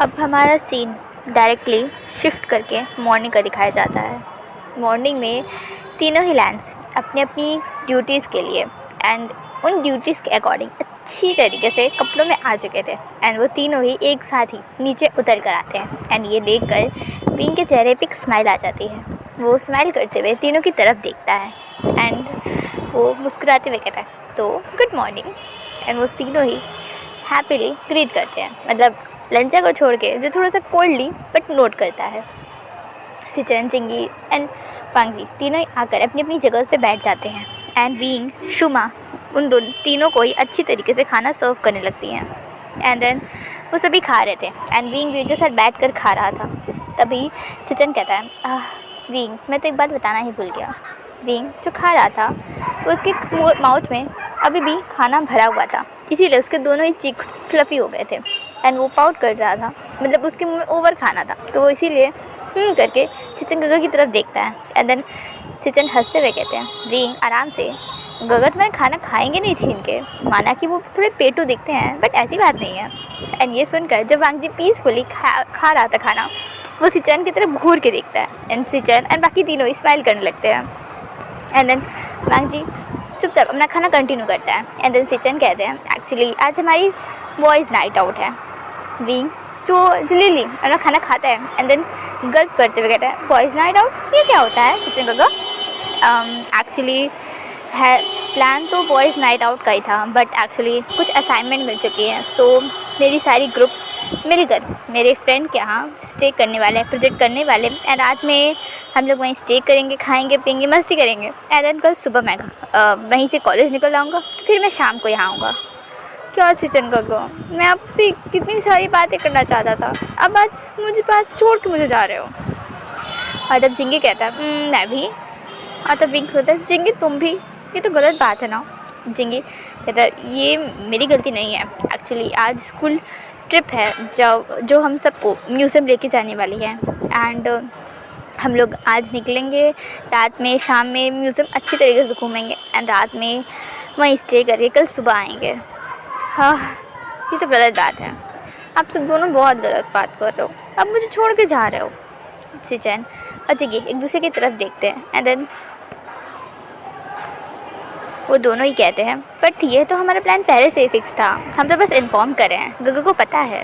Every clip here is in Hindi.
अब हमारा सीन डायरेक्टली शिफ्ट करके मॉर्निंग का दिखाया जाता है। मॉर्निंग में तीनों ही लैंड्स अपनी अपनी ड्यूटीज़ के लिए एंड उन ड्यूटीज़ के अकॉर्डिंग अच्छी तरीके से कपड़ों में आ चुके थे एंड वो तीनों ही एक साथ ही नीचे उतर कर आते हैं एंड ये देखकर विंग के चेहरे पे एक स्माइल आ जाती है। वो स्माइल करते हुए तीनों की तरफ देखता है एंड वो मुस्कुराते हुए कहता है तो गुड मॉर्निंग एंड वो तीनों ही हैप्पीली ग्रीट करते हैं। मतलब लंचा को छोड़ के जो थोड़ा सा कोल्डली बट नोट करता है। सिचन, चिंगी एंड पांगजी तीनों ही आकर अपनी अपनी जगह पे बैठ जाते हैं एंड विंग, शुमा उन तीनों को ही अच्छी तरीके से खाना सर्व करने लगती हैं। एंड देन वो सभी खा रहे थे एंड विंग भी उनके साथ बैठ कर खा रहा था। तभी सिचन कहता है विंग, मैं तो एक बात बताना ही भूल गया। विंग जो खा रहा था तो उसके माउथ में अभी भी खाना भरा हुआ था, इसीलिए उसके दोनों ही चिक्स फ्लफ़ी हो गए थे एंड वो पाउट कर रहा था। मतलब उसके मुंह में ओवर खाना था तो वो इसीलिए करके सिचन गगा की तरफ देखता है। एंड देन सिचन हंसते हुए कहते हैं विंग आराम से, गगा तुम्हारा खाना खाएंगे नहीं छीन के। माना कि वो थोड़े पेटू दिखते हैं बट ऐसी बात नहीं है। एंड ये सुनकर जब वांगजी पीसफुली खा रहा था खाना, वो सिचन की तरफ घूर के देखता है एंड सिचन एंड बाकी तीनों स्माइल करने लगते हैं। एंड देन वांगजी चुपचाप अपना खाना कंटिन्यू करता है। एंड देन सिचन कहते हैं एक्चुअली आज हमारी बॉयज़ नाइट आउट है। विंग जो जल्दी अपना खाना खाता है एंड देन गल्प करते हुए कहता है बॉयज़ नाइट आउट, ये क्या होता है सिचन गगा? एक्चुअली है प्लान तो बॉयज़ नाइट आउट का ही था बट एक्चुअली कुछ असाइनमेंट मिल चुकी है, सो मेरी सारी ग्रुप मिलकर मेरे फ्रेंड के यहाँ स्टे करने वाले हैं, प्रोजेक्ट करने वाले एंड रात में हम लोग वहीं स्टे करेंगे, खाएंगे पिएंगे, मस्ती करेंगे। एंड देन कल सुबह मैं वहीं से कॉलेज निकल आऊँगा, फिर मैं शाम को यहाँ आऊँगा। क्या सिचन गगा, मैं आपसे कितनी सारी बातें करना चाहता था, अब आज मुझे पास छोड़ के मुझे जा रहे हो। और जब जिंगी कहता है मैं भी, और तब विंग होता है जिंगी तुम भी, ये तो गलत बात है ना। जिंगी कहता है ये मेरी गलती नहीं है, एक्चुअली आज स्कूल ट्रिप है जो हम सबको म्यूज़ियम लेके जाने वाली है एंड हम लोग आज निकलेंगे रात में, शाम में म्यूज़ियम अच्छी तरीके से घूमेंगे एंड रात में वहीं स्टे करके कल सुबह आएंगे। हाँ, ये तो गलत बात है, आप सब दोनों बहुत गलत बात कर रहे हो, अब मुझे छोड़ के जा रहे हो। सिचन और जिंगी एक दूसरे की तरफ देखते हैं एंड देन वो दोनों ही कहते हैं बट ये तो हमारा प्लान पहले से ही फिक्स था, हम तो बस इन्फॉर्म कर रहे हैं, गगा को पता है।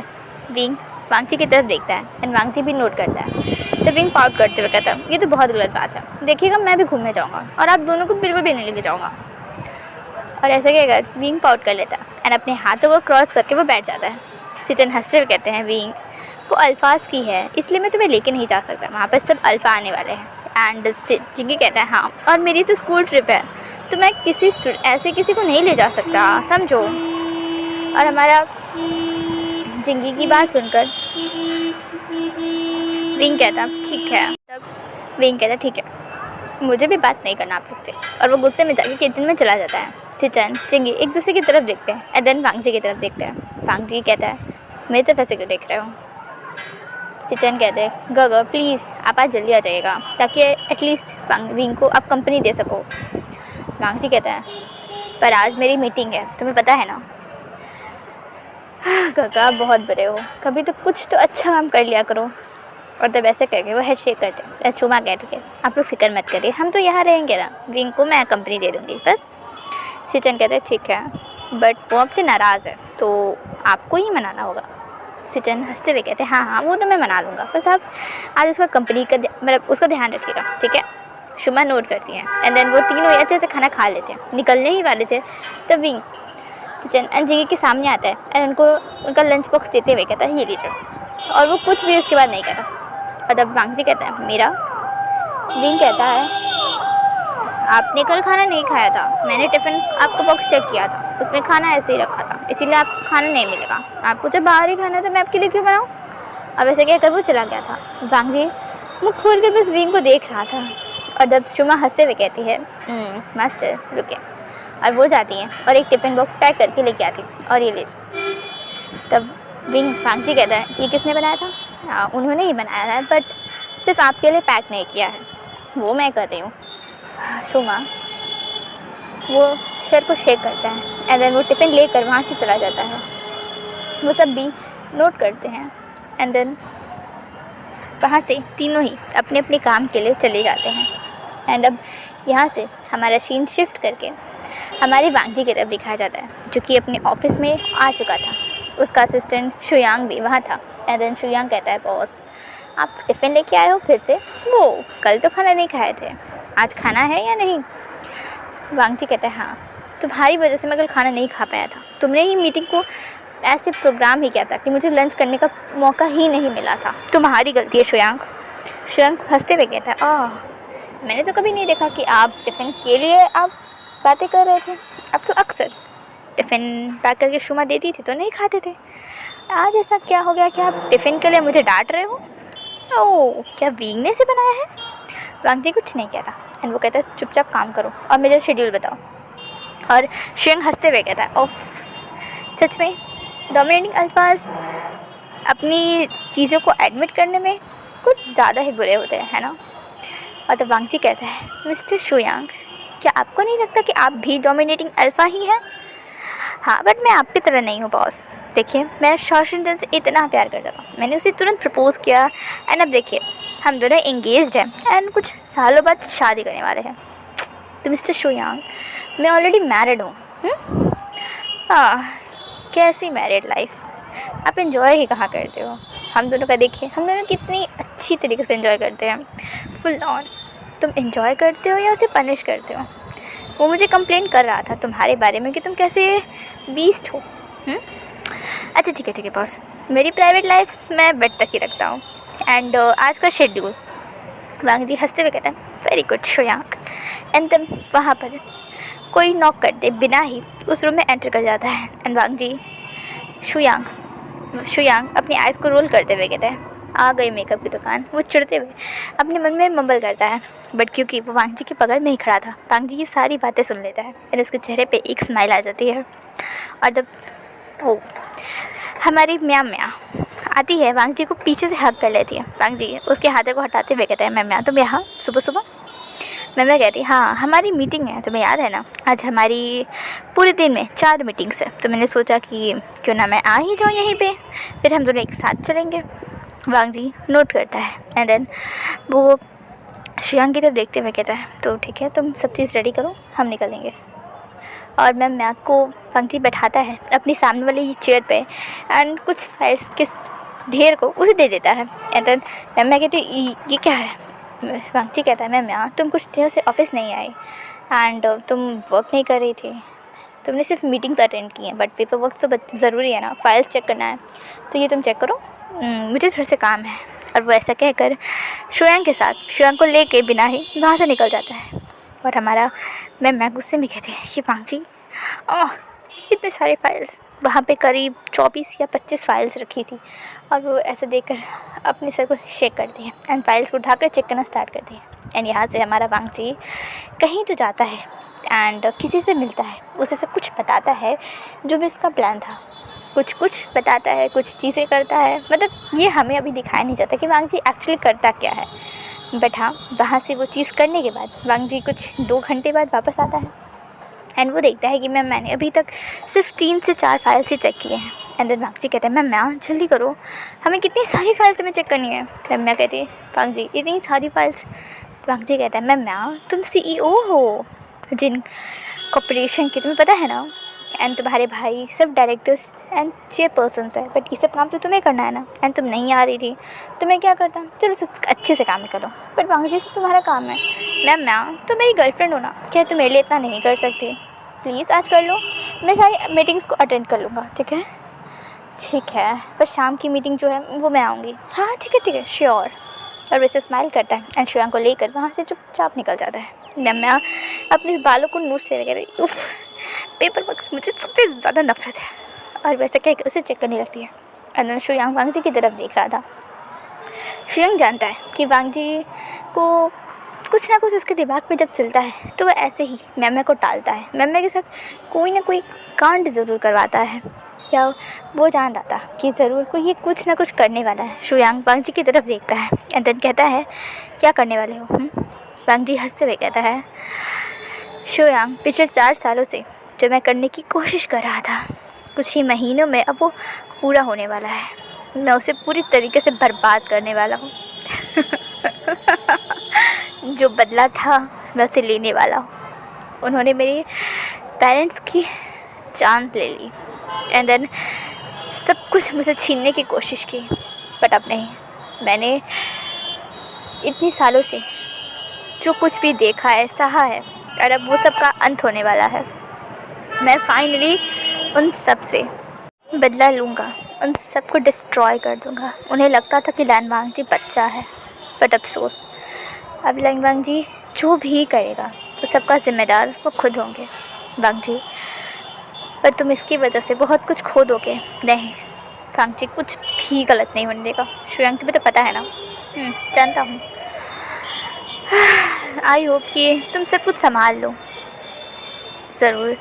विंग वांगजी की तरफ देखता है एंड वांगजी भी नोट करता है। तो विंग पाउट करते हुए कहता है ये तो बहुत गलत बात है, देखिएगा मैं भी घूमने जाऊँगा और आप दोनों को बिल्कुल भी नहीं लेके जाऊँगा। और ऐसा कहकर विंग पाउट कर लेता है एंड अपने हाथों को क्रॉस करके वो बैठ जाता है। सिचन हंसते हुए कहते हैं विंग वो अल्फाज की है इसलिए मैं तुम्हें लेके नहीं जा सकता, वहाँ पर सब अल्फ़ा आने वाले हैं। एंड जिंगी कहता है हाँ, और मेरी तो स्कूल ट्रिप है तो मैं ऐसे किसी को नहीं ले जा सकता, समझो। और हमारा जिंगी की बात सुनकर विंग कहता ठीक है, तब विंग कहता ठीक है, मुझे भी बात नहीं करना आप लोग से, और वो गुस्से में जाके किचन में चला जाता है। सिचन, जिंगी एक दूसरे की तरफ देखते हैं एंड देन वांगजी की तरफ देखते हैं। वांगजी कहता है मेरी तरफ ऐसे क्यों देख रहे हो? सिचन कहते हैं गगा प्लीज़ आप आज जल्दी आ जाइएगा ताकि एटलीस्ट विंग को आप कंपनी दे सको। वांगजी कहता है पर आज मेरी मीटिंग है, तुम्हें पता है ना। गगा बहुत बड़े हो, कभी तो कुछ तो अच्छा काम कर लिया करो। और तब ऐसे करके वो हेड शेक करते हैं। शुमा कहती है आप लोग फिक्र मत करिए, हम तो यहाँ रहेंगे ना, विंग को मैं कंपनी दे दूँगी बस। सिचन कहते हैं ठीक है बट वो आपसे नाराज़ है तो आपको ही मनाना होगा। सिचन हंसते हुए कहते हैं हाँ वो तो मैं मना लूँगा, बस आप आज उसका कंपनी का मतलब उसका ध्यान रखिएगा, ठीक है। शुमा नोट करती हैं एंड देन वो तीनों अच्छे से खाना खा लेते हैं। निकलने ही वाले थे तब विंग सिचन एंड जिंगी के सामने आता है एंड उनको उनका लंच बॉक्स देते हुए कहता है ये लीजिए, और वो कुछ भी उसके बाद नहीं कहता। और तब वांगजी कहता है मेरा? विंग कहता है आपने कल खाना नहीं खाया था, मैंने टिफ़िन आपका बॉक्स चेक किया था, उसमें खाना ऐसे ही रखा था, इसीलिए आपको खाना नहीं मिलेगा, आपको जब बाहर ही खाना है तो मैं आपके लिए क्यों बनाऊँ? अब ऐसे कहकर वो चला गया था। वांगजी मुँह खोल कर बस विंग को देख रहा था। और जब शुमा हंसते हुए कहती है मास्टर रुके, और वो जाती हैं और एक टिफ़िन बॉक्स पैक करके लेके आती और ये लीजिए। तब विंग वांगजी कहता है ये किसने बनाया था? उन्होंने ही बनाया था बट सिर्फ आपके लिए पैक नहीं किया है, वो मैं कर रही हूँ। शुमा वो सर को शेक करता है एंड देन वो टिफ़िन लेकर वहाँ से चला जाता है। वो सब भी नोट करते हैं एंड देन वहाँ से तीनों ही अपने अपने काम के लिए चले जाते हैं। एंड अब यहाँ से हमारा सीन शिफ्ट करके हमारे वांगजी की तरफ दिखाया जाता है, जो कि अपने ऑफिस में आ चुका था। उसका असिस्टेंट शुयांग भी वहाँ था। एंड देन शुयांग कहता है, बॉस आप टिफ़िन लेके आए हो फिर से? वो कल तो खाना नहीं खाए थे, आज खाना है या नहीं? वांगजी कहता है, हाँ तुम्हारी वजह से मैं कल खाना नहीं खा पाया था। तुमने ही मीटिंग को ऐसे प्रोग्राम ही किया था कि मुझे लंच करने का मौका ही नहीं मिला था। तुम्हारी गलती है शुयांग। शुयांग हंसते हुए कहता है, मैंने तो कभी नहीं देखा कि आप टिफ़िन के लिए आप बातें कर रहे थे। अब तो अक्सर टिफ़िन पैक करके शुमा देती थी तो नहीं खाते थे। आज ऐसा क्या हो गया कि आप टिफ़िन के लिए मुझे डांट रहे हो? ओह, क्या वीकनेस से बनाया है? वांगजी कुछ नहीं कहता एंड वो कहता है, चुपचाप काम करो और मुझे शेड्यूल बताओ। और शुयांग हंसते हुए कहता है, ओफ, सच में डोमिनेटिंग अल्फाज अपनी चीज़ों को एडमिट करने में कुछ ज़्यादा ही बुरे होते हैं, है ना? और तब वांगजी कहता है, मिस्टर शुयांग, क्या आपको नहीं लगता कि आप भी डोमिनेटिंग अल्फ़ा ही हैं? हाँ, बट मैं आपकी तरह नहीं हूँ बॉस। देखिए, मैं शॉर्शिंटन से इतना प्यार करता था, मैंने उसे तुरंत प्रपोज़ किया एंड अब देखिए हम दोनों एंगेज्ड हैं एंड कुछ सालों बाद शादी करने वाले हैं। तो मिस्टर शुयांग, मैं ऑलरेडी मैरिड हूँ। कैसी मैरिड लाइफ? आप इन्जॉय ही कहाँ करते हो? हम दोनों का देखिए, हम दोनों कितनी अच्छी तरीके से इन्जॉय करते हैं, फुल ऑन। तुम इन्जॉय करते हो या उसे पनिश करते हो? वो मुझे कंप्लेन कर रहा था तुम्हारे बारे में कि तुम कैसे बीस्ट हो। अच्छा ठीक है बॉस, मेरी प्राइवेट लाइफ मैं बेड तक ही रखता हूँ। एंड आज का शेड्यूल। वांगजी हंसते हुए कहता है, वेरी गुड शुयांग। एंड तब वहाँ पर कोई नॉक करते बिना ही उस रूम में एंटर कर जाता है। एंड वांगजी शुयांग अपनी आइज़ को रोल करते हुए कहता है, आ गई मेकअप की दुकान। वो चिढ़ते हुए अपने मन में मम्बल करता है, बट क्योंकि वो वांगजी के बगल में ही खड़ा था, वांगजी ये सारी बातें सुन लेता है। फिर उसके चेहरे पे एक स्माइल आ जाती है। और जब वो हमारी म्या आती है, वांगजी को पीछे से हग कर लेती है। वांगजी उसके हाथों को हटाते हुए कहता है, म्या तुम यहाँ सुबह सुबह? मैं कहती, हाँ हमारी मीटिंग है, तुम्हें याद है ना? आज हमारी पूरे दिन में 4 मीटिंग्स है, तो मैंने सोचा कि क्यों ना मैं आ ही जाऊँ यहीं पे, फिर हम दोनों एक साथ चलेंगे। वांगजी नोट करता है एंड देन वो शुयांग की तरफ देखते हुए कहता है, तो ठीक है, तुम सब चीज़ रेडी करो, हम निकलेंगे। और मैं को वांगजी बैठाता है अपनी सामने वाली चेयर पे एंड कुछ फाइल्स के ढेर को उसे दे देता है। एंड देन मैं कहती, ये क्या है? वांगजी कहता है, मैं तुम कुछ दिनों से ऑफिस नहीं आई एंड तुम वर्क नहीं कर रही थी, तुमने सिर्फ मीटिंग्स अटेंड की हैं, बट पेपर वर्क तो ज़रूरी है ना, फाइल्स चेक करना है, तो ये तुम चेक करो, मुझे थोड़ा सा काम है। और वो ऐसा कहकर शुयांग के साथ शुयांग को लेके बिना ही वहाँ से निकल जाता है। और हमारा मैं गुस्से में कहती है, ये वांगजी इतने सारे फाइल्स, वहाँ पे करीब 24 या 25 फाइल्स रखी थी। और वो ऐसे देखकर अपने सर को शेक करती है एंड फाइल्स को उठाकर चेक करना स्टार्ट करती है। एंड यहाँ से हमारा वांगजी कहीं तो जाता है एंड किसी से मिलता है, उसे सब कुछ बताता है जो भी उसका प्लान था। कुछ बताता है, कुछ चीज़ें करता है, मतलब ये हमें अभी दिखाया नहीं जाता कि वांगजी एक्चुअली करता क्या है। बट हाँ, वहाँ से वो चीज़ करने के बाद वांगजी कुछ 2 घंटे बाद वापस आता है एंड वो देखता है कि मैंने अभी तक सिर्फ 3 से 4 फाइल्स ही चेक किए हैं। एंड देन वांगजी कहता है, मैम जल्दी करो, हमें कितनी सारी फाइल्स हमें चेक करनी है। मैं कहती है, वांगजी इतनी सारी फाइल्स? वांगजी कहता है, मैम तुम CEO हो जिन कॉर्पोरेशन की, तुम्हें पता है ना, एंड तुम्हारे भाई सब डायरेक्टर्स एंड चेयरपर्सन्स है, बट ये सब काम तो तुम्हें करना है ना। एंड तुम नहीं आ रही थी तो मैं क्या करता? चलो सब अच्छे से काम करो, बट वांगजी से तुम्हारा काम है। मैम तुम मेरी गर्लफ्रेंड हो ना, क्या तुम मेरे लिए इतना नहीं कर सकती? प्लीज़ आज कर लो, मैं सारी मीटिंग्स को अटेंड कर लूँगा, ठीक है? ठीक है, पर शाम की मीटिंग जो है वो मैं आऊँगी। हाँ ठीक है श्योर। और वैसे स्माइल करता है एंड शुयांग को लेकर वहाँ से चुपचाप निकल जाता है। मैं अपने बालों को नोट से कहती, उफ़ पेपर वर्क मुझे सबसे ज़्यादा नफरत है। और वैसे कहकर उसे चेक करने लगती है। एंड शुयांग वांगजी की तरफ देख रहा था। शुयांग जानता है कि वांगजी को कुछ ना कुछ उसके दिमाग में जब चलता है तो वह ऐसे ही मैम को टालता है, मैम के साथ कोई ना कोई कांड ज़रूर करवाता है, या वो जान रहा था कि ज़रूर कोई ये कुछ ना कुछ करने वाला है। शुयांग वांगजी की तरफ देखता है एंड देन कहता है, क्या करने वाले हो? वांगजी हंसते हुए कहता है, शुयांग पिछले 4 सालों से जो मैं करने की कोशिश कर रहा था, कुछ ही महीनों में अब वो पूरा होने वाला है। मैं उसे पूरी तरीके से बर्बाद करने वाला हूँ। जो बदला था मैं उसे लेने वाला हूँ। उन्होंने मेरे पेरेंट्स की जान ले ली एंड देन सब कुछ मुझसे छीनने की कोशिश की, बट अब नहीं। मैंने इतनी सालों से जो कुछ भी देखा है, सहा है, और अब वो सब का अंत होने वाला है। मैं फाइनली उन सब से बदला लूँगा, उन सब को डिस्ट्रॉय कर दूँगा। उन्हें लगता था कि लैन वांगजी बच्चा है, बट अफसोस अब लैन वांगजी जो भी करेगा वो सबका ज़िम्मेदार वो खुद होंगे। वांगजी, पर तुम इसकी वजह से बहुत कुछ खो दोगे। नहीं वांगजी, कुछ भी गलत नहीं होने देगा। शुयांग तुम्हें तो पता है ना। जानता हूँ। आई होप कि तुम सब कुछ संभाल लो। ज़रूर,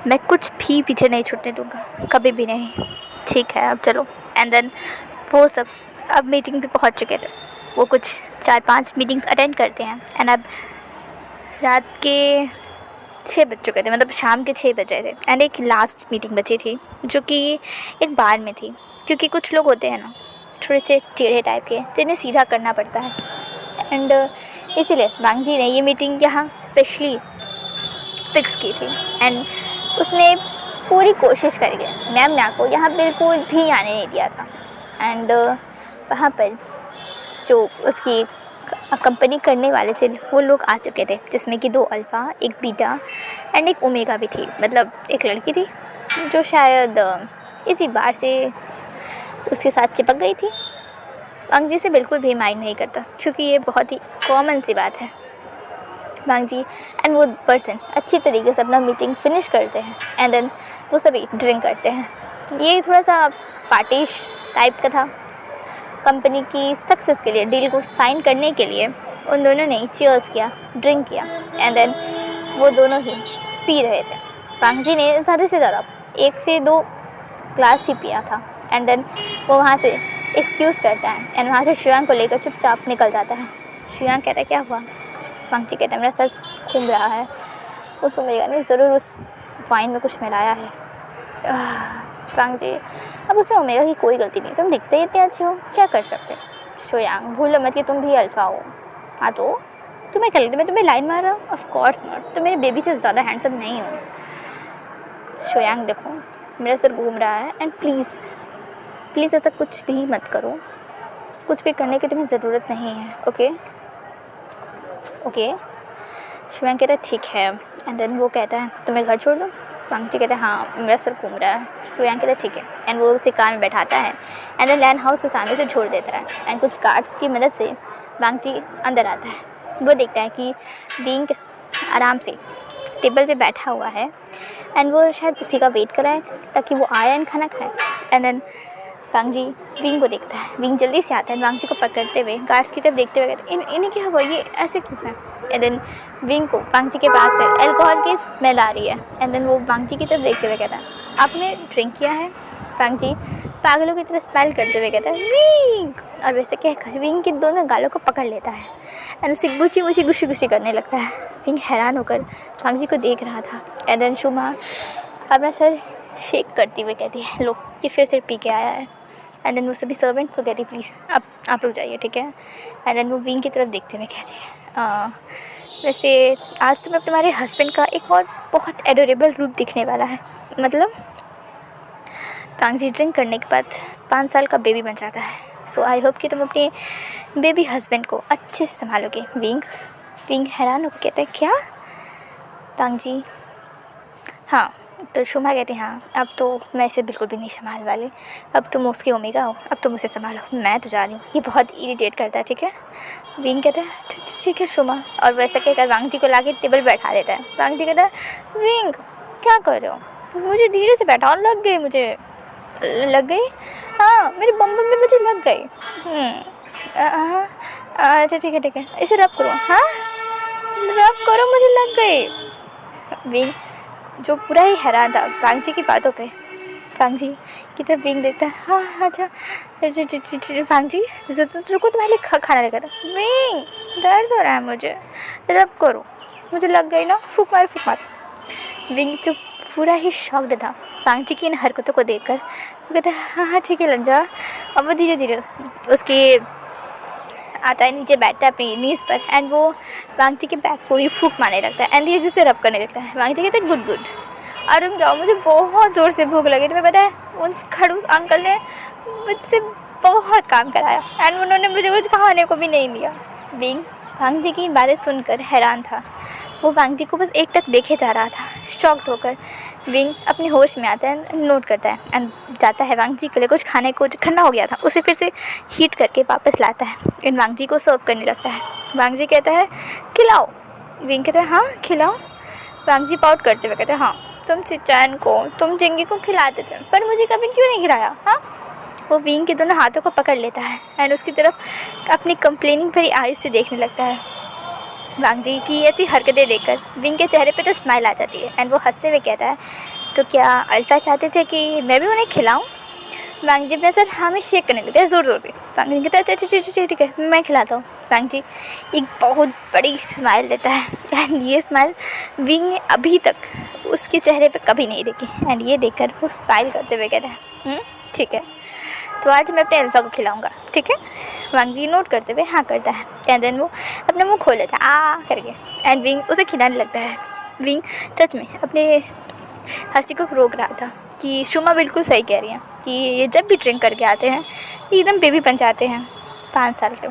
मैं कुछ भी पीछे नहीं छूटने दूँगा, कभी भी नहीं। ठीक है, अब चलो। एंड देन वो सब अब मीटिंग पे पहुँच चुके थे। वो कुछ 4-5 मीटिंग्स अटेंड करते हैं एंड अब रात के 6 बज चुके थे, मतलब शाम के 6 बज रहे थे। एंड एक लास्ट मीटिंग बची थी जो कि एक बार में थी, क्योंकि कुछ लोग होते हैं ना थोड़े से टेढ़े टाइप के, जिन्हें सीधा करना पड़ता है। एंड इसीलिए वांगजी ने ये मीटिंग यहाँ स्पेशली फिक्स की थी। एंड उसने पूरी कोशिश करी है मैम म्या को यहाँ बिल्कुल भी आने नहीं दिया था। एंड वहाँ पर जो उसकी कंपनी करने वाले थे वो लोग आ चुके थे, जिसमें कि 2 अल्फ़ा, एक बीटा एंड एक ओमेगा भी थी। मतलब एक लड़की थी जो शायद इसी बार से उसके साथ चिपक गई थी। वांगजी से बिल्कुल भी माइंड नहीं करता, क्योंकि ये बहुत ही कॉमन सी बात है। वांगजी एंड वो पर्सन अच्छी तरीके से अपना मीटिंग फिनिश करते हैं एंड देन वो सभी ड्रिंक करते हैं। ये थोड़ा सा पार्टीश टाइप का था। कंपनी की सक्सेस के लिए, डील को साइन करने के लिए उन दोनों ने चीयर्स किया, ड्रिंक किया एंड देन वो दोनों ही पी रहे थे। वांगजी ने ज़्यादा से ज़्यादा 1 से 2 ग्लास ही पिया था। एंड देन वो वहाँ से एक्सक्यूज़ करता है एंड वहाँ से शुयांग को लेकर चुपचाप निकल जाता है। शुयांग कहता है क्या हुआ? वांगजी कहता है मेरा सर घूम रहा है। उस ओमेगा ने ज़रूर उस वाइन में कुछ मिलाया है। वांगजी, अब उसमें ओमेगा की कोई गलती नहीं, तुम दिखते ही इतने अच्छे हो, क्या कर सकते। शुयांग, भूलो मत कि तुम भी अल्फ़ा हो। हाँ तो तुम्हें क्या लगता है मैं तुम्हें लाइन मार रहा हूँ? ऑफ कोर्स नॉट, तुम मेरे बेबी से ज़्यादा हैंडसम नहीं हो। शुयांग देखो, मेरा सर घूम रहा है एंड प्लीज़ ऐसा कुछ भी मत करो। कुछ भी करने की तुम्हें ज़रूरत नहीं है। ओके। शुयांग कहता है ठीक है। एंड देन वो कहता है तुम्हें घर छोड़ दो। वांगजी कहता है हाँ मेरा सर घूम रहा है। शुयांग कहता है ठीक है। एंड वो उसे कार में बैठाता है एंड देन लैंड हाउस के सामने से छोड़ देता है। एंड कुछ गार्ड्स की मदद से वांगजी अंदर आता है। वो देखता है कि विंग आराम से टेबल पे बैठा हुआ है एंड वो शायद उसी का वेट कर रहा है ताकि वो आए एंड खाना खाए। एंड देन वांगजी विंग को देखता है। विंग जल्दी से आता है वांगजी को पकड़ते हुए, गार्ड्स की तरफ देखते हुए कहते हैं इन्हें क्या हुआ, ये ऐसे क्यों है। एंड देन विंग को वांगजी के पास से अल्कोहल की स्मेल आ रही है। एंड देन वो वांगजी की तरफ देखते हुए कहता है आपने ड्रिंक किया है? वांगजी पागलों की तरह स्माइल करते हुए कहता है विंग, और वैसे कहकर विंग के दोनों गालों को पकड़ लेता है एंड उसे गुची मुची गुशी गुशी करने लगता है। विंग हैरान होकर वांगजी को देख रहा था। एंड देन शुमा अपना सर शेक करती हुए कहती है लो ये फिर सिर पी के आया है। एंड देन वो सभी सर्वेंट्स को कहती प्लीज़ अब आप लोग जाइए, ठीक है। एंड देन वो विंग की तरफ देखते हुए कहती है वैसे आज तो मैं तुम्हारे हस्बैंड का एक और बहुत एडोरेबल रूप दिखने वाला है। मतलब वांगजी ड्रिंक करने के बाद 5 साल का बेबी बन जाता है। सो आई होप कि तुम अपने बेबी हस्बैंड को अच्छे से संभालोगे। विंग हैरान होकर कहते हैं क्या? वांगजी हाँ। तो शुमा कहते हैं हाँ अब तो मैं इसे बिल्कुल भी नहीं संभाल वाली, अब तुम उसकी ओमेगा हो, अब तुम उसे संभालो, मैं तो जा रही हूँ। ये बहुत इरिटेट करता है, ठीक है। विंग कहता है ठीक है शुमा, और वैसा कहकर वांगजी को लाके टेबल पर बैठा देता है। वांगजी कहता है विंग क्या कर रहे हो, मुझे धीरे से बैठाओ, लग गई हाँ मेरे बम में मुझे लग गई। अच्छा ठीक है इसे रब करो। हाँ रब करो, मुझे लग गई। विंग जो पूरा ही हैरान था वांगजी की बातों पे, वांगजी की तरफ विंग देखता है हाँ अच्छा वांगजी रुको तुम्हारे लिए खाना लेकर था। विंग दर्द हो रहा है मुझे, रब करो, मुझे लग गई ना, फूक मार। विंग जो पूरा ही शॉक्ड था वांगजी की इन हरकतों को देखकर, वो कहता है हाँ हाँ ठीक है लंजा। और वो धीरे धीरे उसके आता है, नीचे बैठता है अपनी नीज़ पर एंड वो वांगची के बैग को ही फूंक मारने लगता है एंड धीरे धीरे रब करने लगता है। वांगची कहता है गुड गुड और तुम जाओ, मुझे बहुत ज़ोर से भूख लगी। तुम्हें पता है उस खड़ूस अंकल ने मुझसे बहुत काम कराया एंड उन्होंने मुझे कुछ खाने को भी नहीं दिया। विंग वांगची की बातें सुनकर हैरान था। वो वांगची को बस एक टक देखे जा रहा था, शॉक्ड होकर। विंग अपने होश में आता है, नोट करता है एंड जाता है वांगची के लिए कुछ खाने को जो ठंडा हो गया था उसे फिर से हीट करके वापस लाता है एंड वांगची को सर्व करने लगता है। वांगची कहता है खिलाओ। विंग कहता है हाँ खिलाओ। वांगची पाउट करते हुए कहते हैं हाँ तुम चिचान को, तुम जिंगी को खिलाते थे पर मुझे कभी क्यों नहीं खिलाया। हाँ वो विंग के दोनों हाथों को पकड़ लेता है एंड उसकी तरफ अपनी कंप्लेनिंग भरी आइज से देखने लगता है। वांगची की ऐसी हरकतें देखकर विंग के चेहरे पे तो स्माइल आ जाती है एंड वो हंसते हुए कहता है तो क्या अल्फा चाहते थे कि मैं भी उन्हें खिलाऊं। वांगची अपना सर हाँ में शेक करने लगता है ज़ोर ज़ोर से। वांगची कहता है अच्छा ठीक है मैं खिलाता हूँ। वांगची एक बहुत बड़ी स्माइल देता है एंड ये स्माइल विंग ने अभी तक उसके चेहरे पे कभी नहीं देखी एंड ये देखकर वो स्माइल करते हुए कहता है ठीक है तो आज मैं अपने अल्फा को खिलाऊंगा ठीक है। वांगची नोट करते हुए हाँ करता है एंड देन वो अपना मुंह खोल लेता है आ करके एंड विंग उसे खिलाने लगता है। विंग सच में अपने हंसी को रोक रहा था कि शुमा बिल्कुल सही कह रही है कि ये जब भी ड्रिंक करके आते हैं ये एकदम बेबी बन जाते हैं 5 साल के।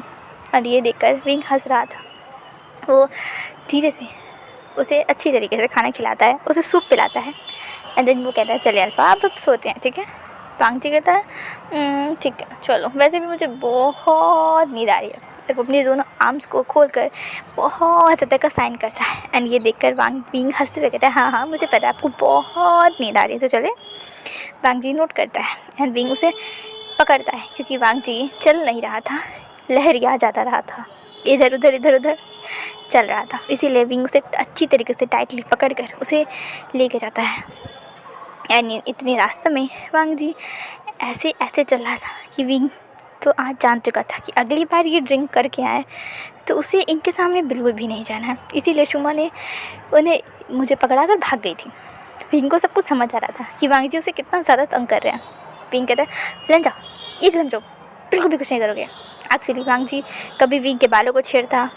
और ये देखकर विंग हंस रहा था। वो धीरे से उसे अच्छी तरीके से खाना खिलाता है, उसे सूप पिलाता है एंड देन वो कहता है चलिए अल्फा अब सोते हैं ठीक है। वांगची कहता है ठीक है चलो, वैसे भी मुझे बहुत नींद आ रही है। फिर वो अपने दोनों आर्म्स को खोलकर बहुत ज़्यादा का साइन करता है एंड ये देखकर विंग हंसते हुए कहता है हाँ मुझे पता है आपको बहुत नींद आ रही है तो चले। वांगची नोट करता है एंड विंग उसे पकड़ता है क्योंकि वांगची चल नहीं रहा था, लहरिया जाता रहा था, इधर उधर चल रहा था। इसीलिए विंग उसे अच्छी तरीके से टाइटली पकड़कर उसे लेके जाता है एंड इतने रास्ते में वांगची ऐसे चल रहा था कि विंग तो आज जान चुका था कि अगली बार ये ड्रिंक करके आए तो उसे इनके सामने बिल्कुल भी नहीं जाना है। इसीलिए शुमा ने उन्हें मुझे पकड़ाकर भाग गई थी। विंग को सब कुछ समझ आ रहा था कि वांगची उसे कितना ज़्यादा तंग कर रहे हैं। विंग कहता है लन जाओ एकदम जाओ, बिल्कुल भी कुछ नहीं करोगे। एक्चुअली वांगची कभी विंग के बालों को छेड़ता,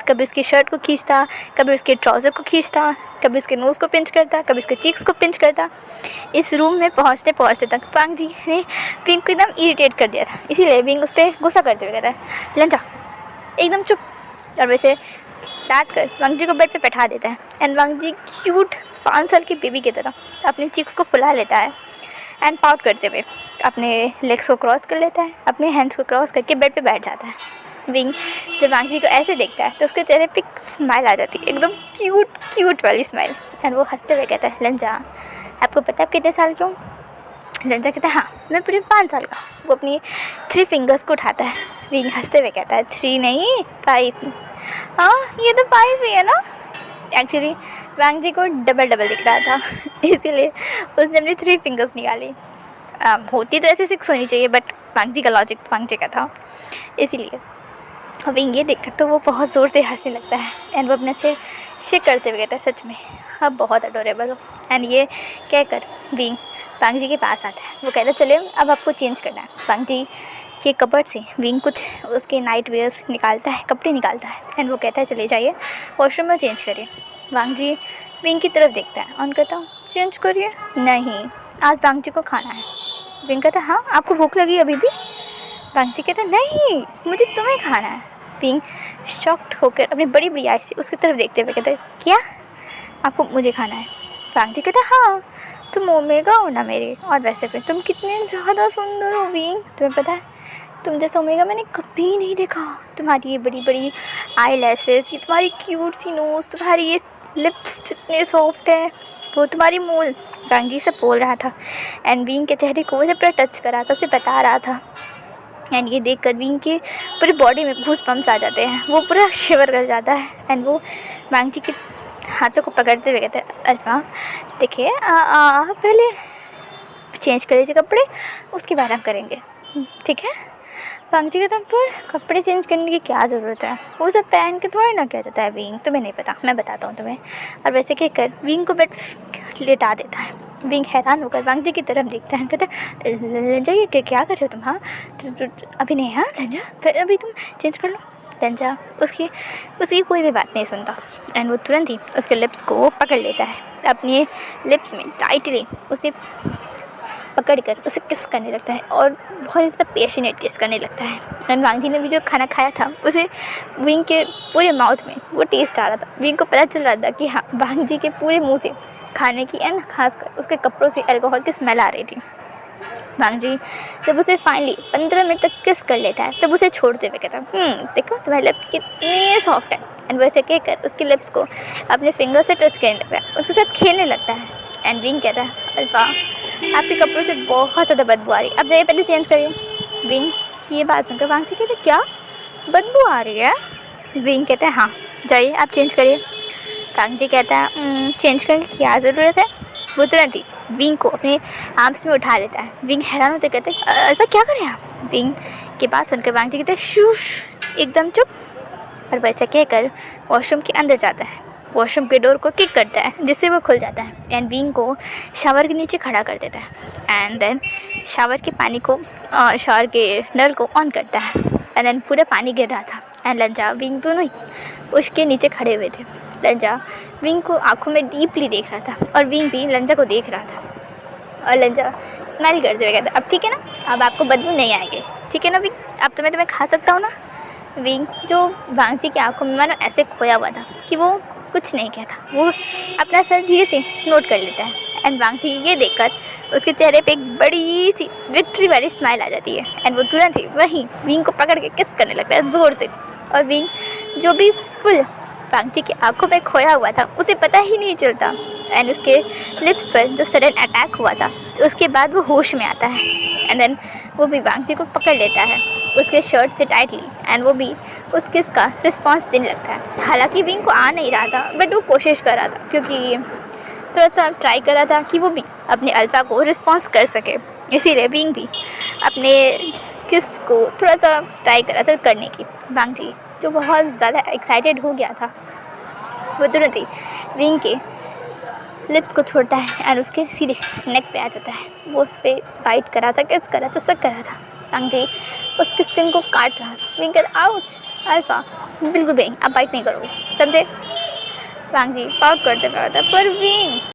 कभी उसकी शर्ट को खींचता, कभी उसके ट्राउज़र को खींचता, कभी उसके नोज़ को पिंच करता, कभी उसके चीक्स को पिंच करता। इस रूम में पहुंचते तक वांगची ने विंग को एकदम इरिटेट कर दिया था। इसीलिए विंग उस पर गुस्सा करते हुए कहता है लन जा एकदम चुप। और वैसे डांट कर वांगची को बेड पे बैठा देता है एंड वांगची क्यूट 5 साल की बेबी की तरह अपनी चीक्स को फुला लेता है एंड पाउट करते हुए अपने लेग्स को क्रॉस कर लेता है, अपने हैंड्स को क्रॉस करके बेड पे बैठ जाता है। विंग जब वांगची को ऐसे देखता है तो उसके चेहरे पे स्माइल आ जाती है, एकदम क्यूट वाली स्माइल एंड वो हंसते हुए कहता है लंजा आपको पता है आप कितने साल के हो। लंजा कहता है हाँ मैं पूरे 5 साल का। वो अपनी 3 फिंगर्स को उठाता है। विंग हंसते हुए कहता है 3 नहीं 5। हाँ ये तो 5 ही है ना। एक्चुअली वांगची को डबल दिख रहा था इसीलिए उसने अपनी 3 फिंगर्स निकाली। होती तो ऐसे 6 होनी चाहिए बट वांगची का लॉजिक वांगची का था इसीलिए। विंग ये देखकर तो वो बहुत ज़ोर से हंसने लगता है एंड वो अपना सिर शेक करते हुए कहता है सच में आप बहुत अडोरेबल हो। एंड ये कहकर विंग वांगची के पास आता है। वो कहता है चलिए अब आपको चेंज करना है। वांगची के कपबोर्ड से विंग कुछ उसके नाइट वेयर्स निकालता है, कपड़े निकालता है एंड वो कहता है चले जाइए वॉशरूम में चेंज करिए। वांगची विंग की तरफ देखता है और कहता हूँ चेंज करिए नहीं आज वांगची को खाना है। विंग कहता है हाँ आपको भूख लगी अभी भी। वांगची कहता है नहीं मुझे तुम्हें खाना है। विंग शॉक्ड होकर अपनी बड़ी आँख से उसकी तरफ देखते हुए कहता है क्या आपको मुझे खाना है। वांगची कहता है हाँ तुम ओमेगा हो ना मेरे, और वैसे भी तुम कितने ज़्यादा सुंदर हो विंग। तुम्हें पता है तुम जैसा ओमेगा मैंने कभी नहीं देखा। तुम्हारी ये बड़ी आई लैसेस, ये तुम्हारी क्यूट सी नोज़, तुम्हारी ये लिप्स जितने सॉफ्ट है, वो तुम्हारी मूल। वांगची से बोल रहा था एंड विंग के चेहरे को वैसे पूरा टच कर रहा था, उसे बता रहा था एंड ये देख कर विंग के पूरी बॉडी में घूसबम्स आ जाते हैं। वो पूरा शिवर कर जाता है एंड वो वांगची के हाथों को पकड़ते हुए कहते हैं अल्फा देखिए पहले चेंज कर लीजिए कपड़े, उसके बाद हम करेंगे ठीक है। वांगची कहता है पर कपड़े चेंज करने की क्या ज़रूरत है, वो सब पहन के थोड़ा ना किया जाता है विंग, तुम्हें नहीं पता मैं बताता हूँ तुम्हें। और वैसे कहकर विंग को बेड लेटा देता है विंग हैरान होकर वांग जी की तरफ देखता है, कहता है लंजा ये क्या कर रहे हो तुम? हाँ अभी नहीं, हाँ लंजा फिर अभी तुम चेंज कर लो। लंजा उसकी उसकी कोई भी बात नहीं सुनता एंड वो तुरंत ही उसके लिप्स को पकड़ लेता है, अपने लिप्स में टाइटली उसे पकड़कर उसे किस करने लगता है और बहुत ज़्यादा पैशनेट किस करने लगता है। एंड वांग जी ने भी जो खाना खाया था उसे विंग के पूरे माउथ में वो टेस्ट आ रहा था। विंग को पता चल रहा था कि हाँ वांग जी के पूरे मुंह से खाने की एंड खासकर उसके कपड़ों से अल्कोहल की स्मेल आ रही थी। वांग जी जब उसे फाइनली 15 मिनट तक किस कर लेता है तब उसे छोड़ते हुए कहता है देखो तुम्हारे लिप्स कितने सॉफ्ट है। एंड वैसे कहकर उसके लिप्स को अपने फिंगर से टच करने लगता है, उसके साथ खेलने लगता है। एंड विंग कहता है अल्फा आपके कपड़ों से बहुत ज़्यादा बदबू आ रही है, अब जाइए पहले चेंज करिए। विंग ये बात सुनकर वांग जी कहते क्या बदबू आ रही है? विंग कहता है हाँ जाइए आप चेंज करिए। वांग जी कहता है चेंज करने की क्या ज़रूरत है? वो तुरंत ही विंग को अपने आर्म्स में उठा लेता है। विंग हैरान होते कहते अल्फा क्या कर रहे हैं आप? विंग की बात सुनकर वांग जी कहते हैं शूश एकदम चुप। और वैसे कहकर वॉशरूम के अंदर जाता है, वॉशरूम के डोर को किक करता है जिससे वो खुल जाता है एंड विंग को शावर के नीचे खड़ा कर देता है। एंड देन शावर के पानी को शावर के नल को ऑन करता है एंड देन पूरा पानी गिर रहा था एंड लंजा विंग दोनों ही उसके नीचे खड़े हुए थे। लंजा विंग को आंखों में डीपली देख रहा था और विंग भी लंजा को देख रहा था और लंजा स्माइल करते हुए कहता अब ठीक है ना, अब आपको बदबू नहीं आएगी, ठीक है ना विंग, अब तो मैं तुम्हें खा सकता हूँ ना। विंग जो वांग जी की आंखों में मानो ऐसे खोया हुआ था कि वो कुछ नहीं कहता, वो अपना सर धीरे से नोट कर लेता है। एंड वांग जी ये देखकर उसके चेहरे पे एक बड़ी सी विक्ट्री वाली स्माइल आ जाती है एंड वो तुरंत ही वहीं विंग को पकड़ के किस करने लगता है ज़ोर से। और विंग जो भी फुल वांग जी की आंखों में खोया हुआ था उसे पता ही नहीं चलता एंड उसके लिप्स पर जो सडन अटैक हुआ था तो उसके बाद वो होश में आता है एंड देन वो भी वांग जी को पकड़ लेता है उसके शर्ट से टाइटली एंड वो भी उस किस का रिस्पॉन्स देने लगता है। हालांकि विंग को आ नहीं रहा था बट वो कोशिश कर रहा था क्योंकि थोड़ा सा ट्राई कर रहा था कि वो भी अपने अल्फा को रिस्पॉन्स कर सके, इसीलिए विंग भी अपने किस को थोड़ा सा ट्राई कर रहा था करने की। वांग जी जो बहुत ज़्यादा एक्साइटेड हो गया था वो तुरंत ही विंग के लिप्स को छोड़ता है एंड उसके सीधे नेक पे आ जाता है। वो उस पर बाइट कर रहा था, किस कर रहा था, सब कर रहा था। वांग जी उसकी स्किन को काट रहा था। विंग कहता आउच अल्फा बिल्कुल भी नहीं, आप बाइट नहीं करोगे, समझे? वांग जी पाउट करते पर विंग